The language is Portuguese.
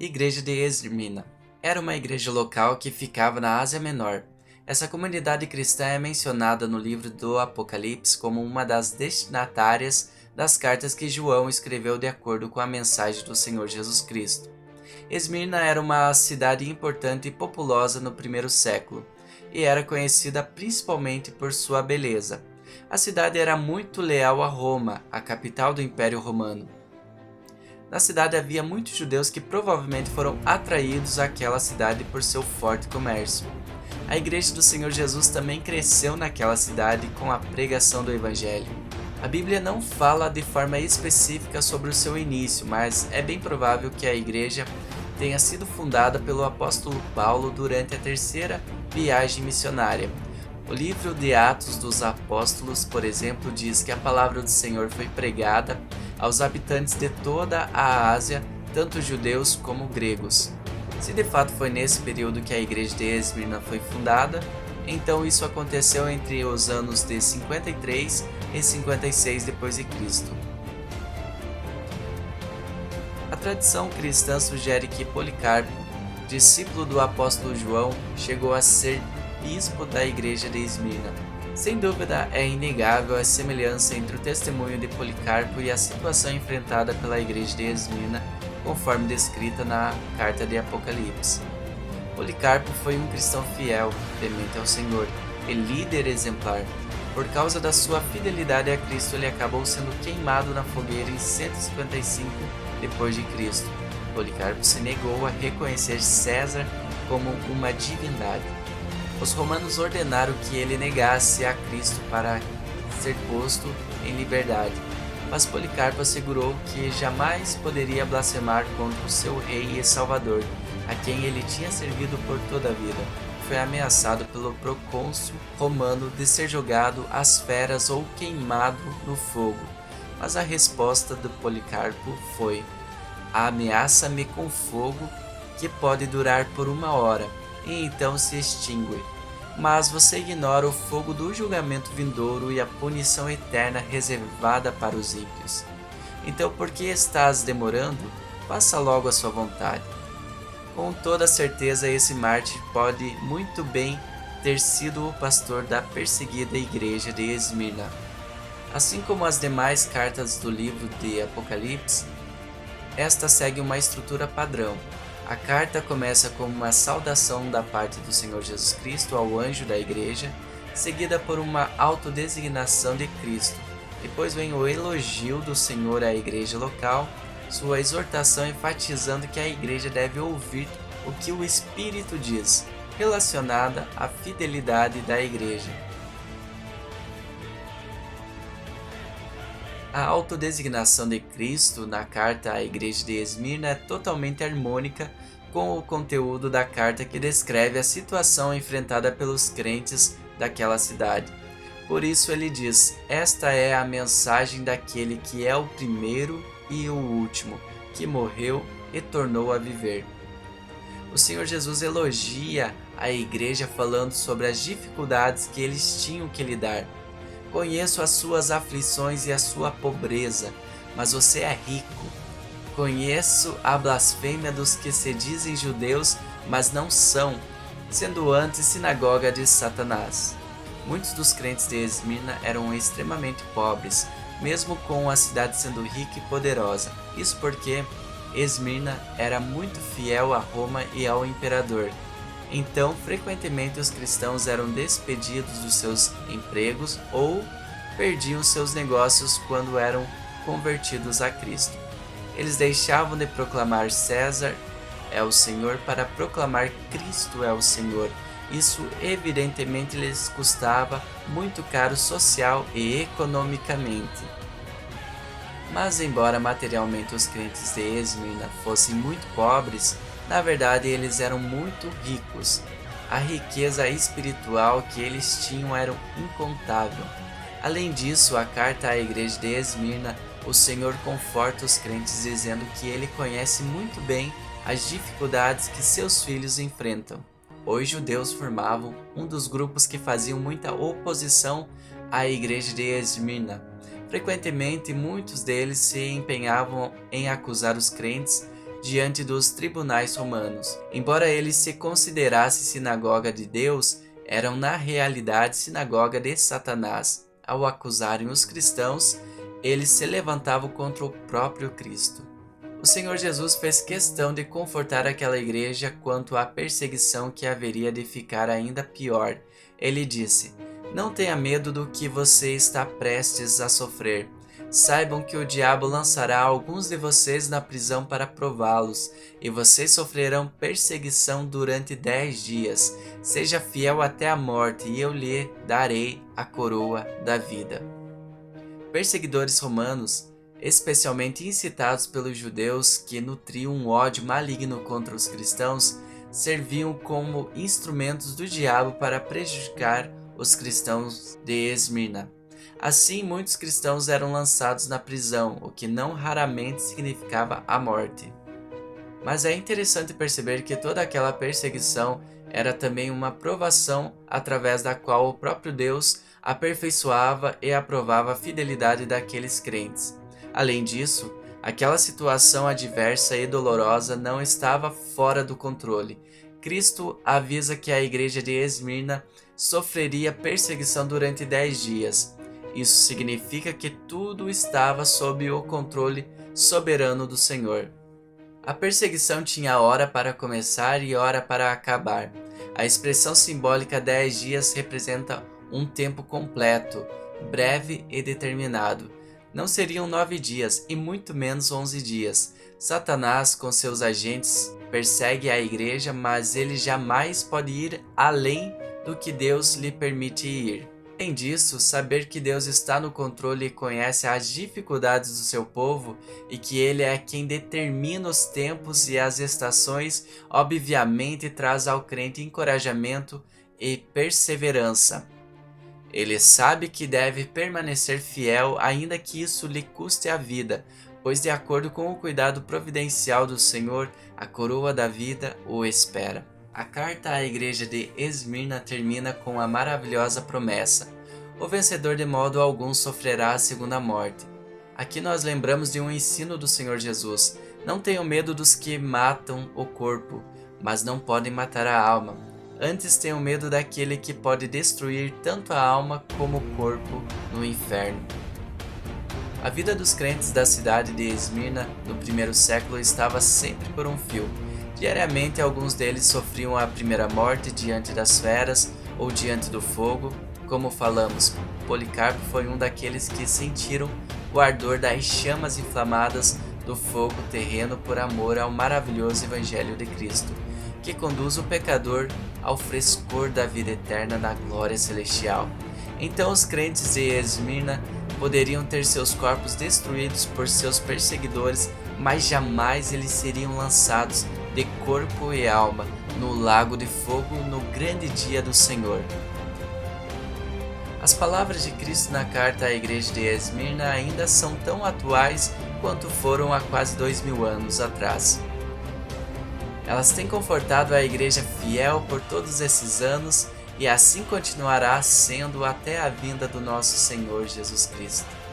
Igreja de Esmirna. Era uma igreja local que ficava na Ásia Menor. Essa comunidade cristã é mencionada no livro do Apocalipse como uma das destinatárias das cartas que João escreveu de acordo com a mensagem do Senhor Jesus Cristo. Esmirna era uma cidade importante e populosa no primeiro século, e era conhecida principalmente por sua beleza. A cidade era muito leal a Roma, a capital do Império Romano. Na cidade havia muitos judeus que provavelmente foram atraídos àquela cidade por seu forte comércio. A igreja do Senhor Jesus também cresceu naquela cidade com a pregação do Evangelho. A Bíblia não fala de forma específica sobre o seu início, mas é bem provável que a igreja tenha sido fundada pelo apóstolo Paulo durante a terceira viagem missionária. O livro de Atos dos Apóstolos, por exemplo, diz que a palavra do Senhor foi pregada aos habitantes de toda a Ásia, tanto judeus como gregos. Se de fato foi nesse período que a igreja de Esmirna foi fundada, então isso aconteceu entre os anos de 53 e 56 d.C. A tradição cristã sugere que Policarpo, discípulo do apóstolo João, chegou a ser bispo da igreja de Esmirna. Sem dúvida, é inegável a semelhança entre o testemunho de Policarpo e a situação enfrentada pela igreja de Esmirna, conforme descrita na carta de Apocalipse. Policarpo foi um cristão fiel, temente ao Senhor, e líder exemplar. Por causa da sua fidelidade a Cristo, ele acabou sendo queimado na fogueira em 155 d.C. Policarpo se negou a reconhecer César como uma divindade. Os romanos ordenaram que ele negasse a Cristo para ser posto em liberdade, mas Policarpo assegurou que jamais poderia blasfemar contra o seu rei e salvador, a quem ele tinha servido por toda a vida. Foi ameaçado pelo procônsul romano de ser jogado às feras ou queimado no fogo, mas a resposta de Policarpo foi: ameaça-me com fogo que pode durar por 1 hora, e então se extingue. Mas você ignora o fogo do julgamento vindouro e a punição eterna reservada para os ímpios. Então por que estás demorando? Faça logo a sua vontade. Com toda certeza esse mártir pode muito bem ter sido o pastor da perseguida igreja de Esmirna. Assim como as demais cartas do livro de Apocalipse, esta segue uma estrutura padrão. A carta começa com uma saudação da parte do Senhor Jesus Cristo ao anjo da igreja, seguida por uma autodesignação de Cristo. Depois vem o elogio do Senhor à igreja local, sua exortação enfatizando que a igreja deve ouvir o que o Espírito diz, relacionada à fidelidade da igreja. A autodesignação de Cristo na carta à igreja de Esmirna é totalmente harmônica com o conteúdo da carta que descreve a situação enfrentada pelos crentes daquela cidade. Por isso ele diz: esta é a mensagem daquele que é o primeiro e o último, que morreu e tornou a viver. O Senhor Jesus elogia a igreja falando sobre as dificuldades que eles tinham que lidar. Conheço as suas aflições e a sua pobreza, mas você é rico. Conheço a blasfêmia dos que se dizem judeus, mas não são, sendo antes sinagoga de Satanás. Muitos dos crentes de Esmirna eram extremamente pobres, mesmo com a cidade sendo rica e poderosa. Isso porque Esmirna era muito fiel a Roma e ao imperador. Então, frequentemente os cristãos eram despedidos dos seus empregos ou perdiam seus negócios quando eram convertidos a Cristo. Eles deixavam de proclamar César é o Senhor para proclamar Cristo é o Senhor. Isso evidentemente lhes custava muito caro social e economicamente. Mas embora materialmente os crentes de Esmirna fossem muito pobres, na verdade eles eram muito ricos. A riqueza espiritual que eles tinham era incontável. Além disso, a carta à igreja de Esmirna, o Senhor conforta os crentes dizendo que ele conhece muito bem as dificuldades que seus filhos enfrentam. Os judeus formavam um dos grupos que faziam muita oposição à igreja de Esmirna. Frequentemente, muitos deles se empenhavam em acusar os crentes diante dos tribunais romanos. Embora ele se considerasse sinagoga de Deus, eram na realidade sinagoga de Satanás. Ao acusarem os cristãos, eles se levantavam contra o próprio Cristo. O Senhor Jesus fez questão de confortar aquela igreja quanto à perseguição que haveria de ficar ainda pior. Ele disse: "Não tenha medo do que você está prestes a sofrer. Saibam que o diabo lançará alguns de vocês na prisão para prová-los, e vocês sofrerão perseguição durante 10 dias. Seja fiel até a morte, e eu lhe darei a coroa da vida." Perseguidores romanos, especialmente incitados pelos judeus que nutriam um ódio maligno contra os cristãos, serviam como instrumentos do diabo para prejudicar os cristãos de Esmirna. Assim, muitos cristãos eram lançados na prisão, o que não raramente significava a morte. Mas é interessante perceber que toda aquela perseguição era também uma provação através da qual o próprio Deus aperfeiçoava e aprovava a fidelidade daqueles crentes. Além disso, aquela situação adversa e dolorosa não estava fora do controle. Cristo avisa que a igreja de Esmirna sofreria perseguição durante 10 dias. Isso significa que tudo estava sob o controle soberano do Senhor. A perseguição tinha hora para começar e hora para acabar. A expressão simbólica 10 dias representa um tempo completo, breve e determinado. Não seriam 9 dias e muito menos 11 dias. Satanás, com seus agentes, persegue a igreja, mas ele jamais pode ir além do que Deus lhe permite ir. Além disso, saber que Deus está no controle e conhece as dificuldades do seu povo e que Ele é quem determina os tempos e as estações, obviamente traz ao crente encorajamento e perseverança. Ele sabe que deve permanecer fiel, ainda que isso lhe custe a vida, pois de acordo com o cuidado providencial do Senhor, a coroa da vida o espera. A carta à igreja de Esmirna termina com a maravilhosa promessa: "O vencedor de modo algum sofrerá a segunda morte." Aqui nós lembramos de um ensino do Senhor Jesus: "Não tenham medo dos que matam o corpo, mas não podem matar a alma. Antes tenham medo daquele que pode destruir tanto a alma como o corpo no inferno." A vida dos crentes da cidade de Esmirna no primeiro século estava sempre por um fio. Diariamente, alguns deles sofriam a primeira morte diante das feras ou diante do fogo. Como falamos, Policarpo foi um daqueles que sentiram o ardor das chamas inflamadas do fogo terreno por amor ao maravilhoso Evangelho de Cristo, que conduz o pecador ao frescor da vida eterna na glória celestial. Então os crentes de Esmirna poderiam ter seus corpos destruídos por seus perseguidores, mas jamais eles seriam lançados de corpo e alma no lago de fogo no grande dia do Senhor. As palavras de Cristo na carta à igreja de Esmirna ainda são tão atuais quanto foram há quase 2000 anos atrás. Elas têm confortado a igreja fiel por todos esses anos e assim continuará sendo até a vinda do nosso Senhor Jesus Cristo.